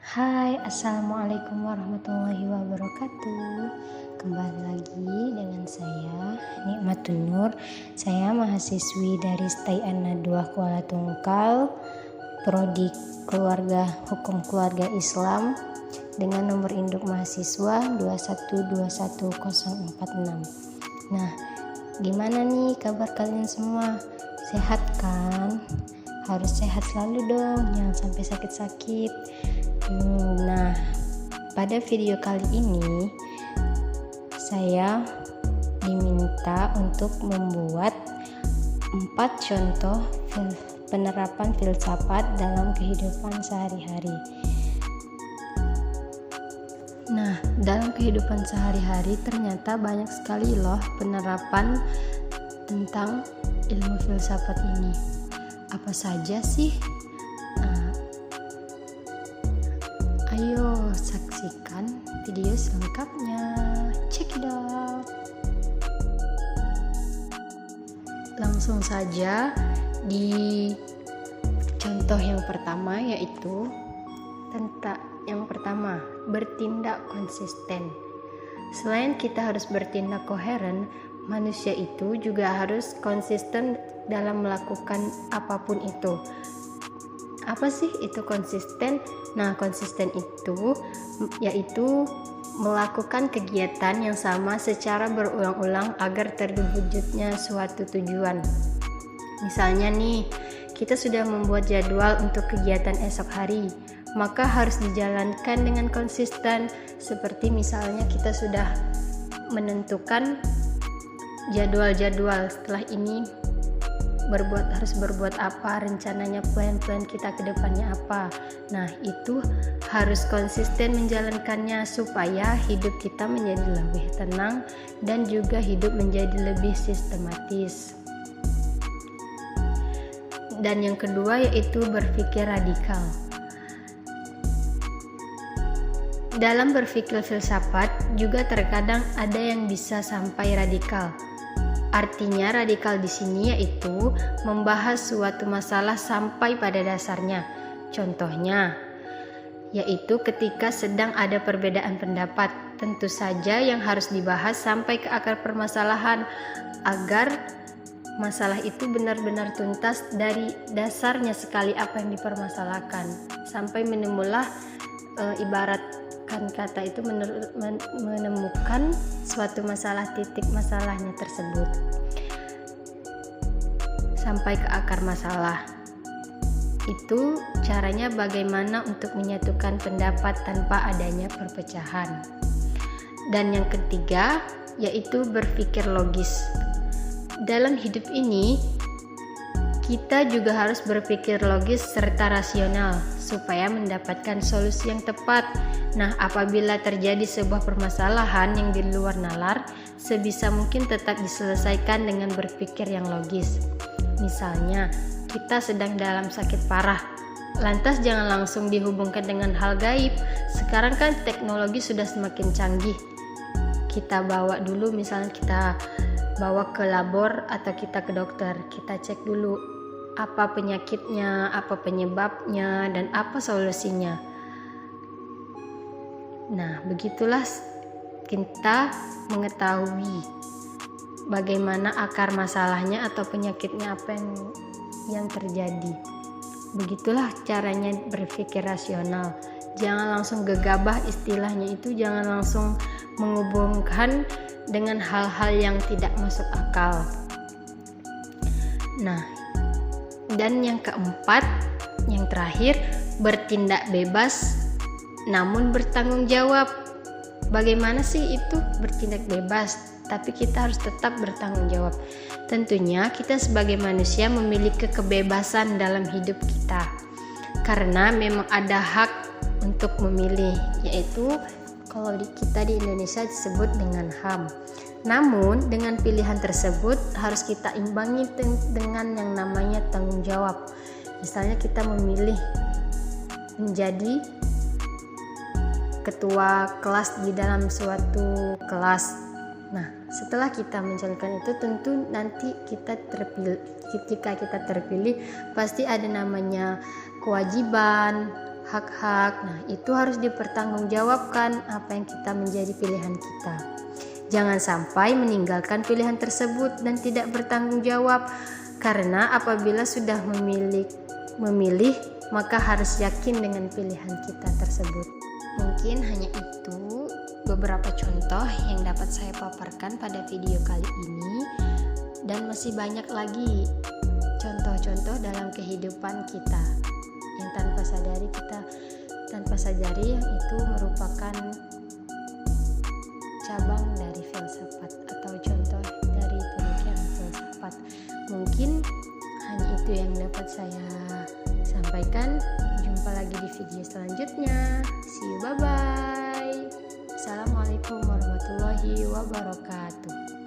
Hai, Assalamualaikum warahmatullahi wabarakatuh. Kembali lagi dengan saya Nikmatun Nur. Saya mahasiswi dari Stayana 2 Kuala Tungkal, Prodi Keluarga Hukum Keluarga Islam dengan nomor induk mahasiswa 2121046. Nah, gimana nih kabar kalian semua? Sehat kan? Harus sehat selalu dong, jangan sampai sakit-sakit. Nah, pada video kali ini saya diminta untuk membuat 4 contoh penerapan filsafat dalam kehidupan sehari-hari. Nah, dalam kehidupan sehari-hari ternyata banyak sekali loh penerapan tentang ilmu filsafat ini. Apa saja sih? Ayo saksikan video selengkapnya. Check it out. Langsung saja di contoh yang pertama, yaitu tentang yang pertama, bertindak konsisten. Selain kita harus bertindak koheren, manusia itu juga harus konsisten dalam melakukan apapun itu. Apa sih itu konsisten? Nah, konsisten itu yaitu melakukan kegiatan yang sama secara berulang-ulang agar terwujudnya suatu tujuan. Misalnya nih, kita sudah membuat jadwal untuk kegiatan esok hari, maka harus dijalankan dengan konsisten. Seperti misalnya kita sudah menentukan jadwal-jadwal setelah ini harus berbuat apa, rencananya plan kita ke depannya apa. Nah, itu harus konsisten menjalankannya supaya hidup kita menjadi lebih tenang dan juga hidup menjadi lebih sistematis. Dan yang kedua yaitu berpikir radikal. Dalam berpikir filsafat juga terkadang ada yang bisa sampai radikal. Artinya radikal di sini yaitu membahas suatu masalah sampai pada dasarnya. Contohnya yaitu ketika sedang ada perbedaan pendapat, tentu saja yang harus dibahas sampai ke akar permasalahan agar masalah itu benar-benar tuntas dari dasarnya sekali apa yang dipermasalahkan, sampai menemulah ibaratkan kata itu menemukan suatu masalah, titik masalahnya tersebut sampai ke akar masalah. Itu caranya bagaimana untuk menyatukan pendapat tanpa adanya perpecahan. Dan yang ketiga yaitu berpikir logis. Dalam hidup ini kita juga harus berpikir logis serta rasional supaya mendapatkan solusi yang tepat. Nah, apabila terjadi sebuah permasalahan yang di luar nalar, sebisa mungkin tetap diselesaikan dengan berpikir yang logis. Misalnya, kita sedang dalam sakit parah, lantas jangan langsung dihubungkan dengan hal gaib. Sekarang kan teknologi sudah semakin canggih. Kita bawa dulu, misalnya kita bawa ke labor atau kita ke dokter, kita cek dulu apa penyakitnya, apa penyebabnya, dan apa solusinya. Nah, begitulah kita mengetahui bagaimana akar masalahnya atau penyakitnya apa yang terjadi. Begitulah caranya berpikir rasional. Jangan langsung gegabah, istilahnya itu jangan langsung menghubungkan dengan hal-hal yang tidak masuk akal. Nah, dan yang keempat, yang terakhir, bertindak bebas namun bertanggung jawab. Bagaimana sih itu bertindak bebas, tapi kita harus tetap bertanggung jawab? Tentunya kita sebagai manusia memiliki kebebasan dalam hidup kita, karena memang ada hak untuk memilih, yaitu kalau kita di Indonesia disebut dengan HAM. Namun dengan pilihan tersebut harus kita imbangi dengan yang namanya tanggung jawab. Misalnya kita memilih menjadi ketua kelas di dalam suatu kelas. Nah, setelah kita menjalankan itu, tentu nanti kita terpilih. Ketika kita terpilih, pasti ada namanya kewajiban, hak-hak. Nah, itu harus dipertanggungjawabkan apa yang kita menjadi pilihan kita. Jangan sampai meninggalkan pilihan tersebut dan tidak bertanggung jawab, karena apabila sudah memilih maka harus yakin dengan pilihan kita tersebut. Mungkin hanya itu beberapa contoh yang dapat saya paparkan pada video kali ini, dan masih banyak lagi contoh-contoh dalam kehidupan kita yang tanpa sadari yang itu merupakan cabang dari filsafat atau contoh dari pemikiran filsafat. Mungkin hanya itu yang dapat saya sampaikan. Jumpa lagi di video selanjutnya. See you, bye bye. Assalamualaikum warahmatullahi wabarakatuh.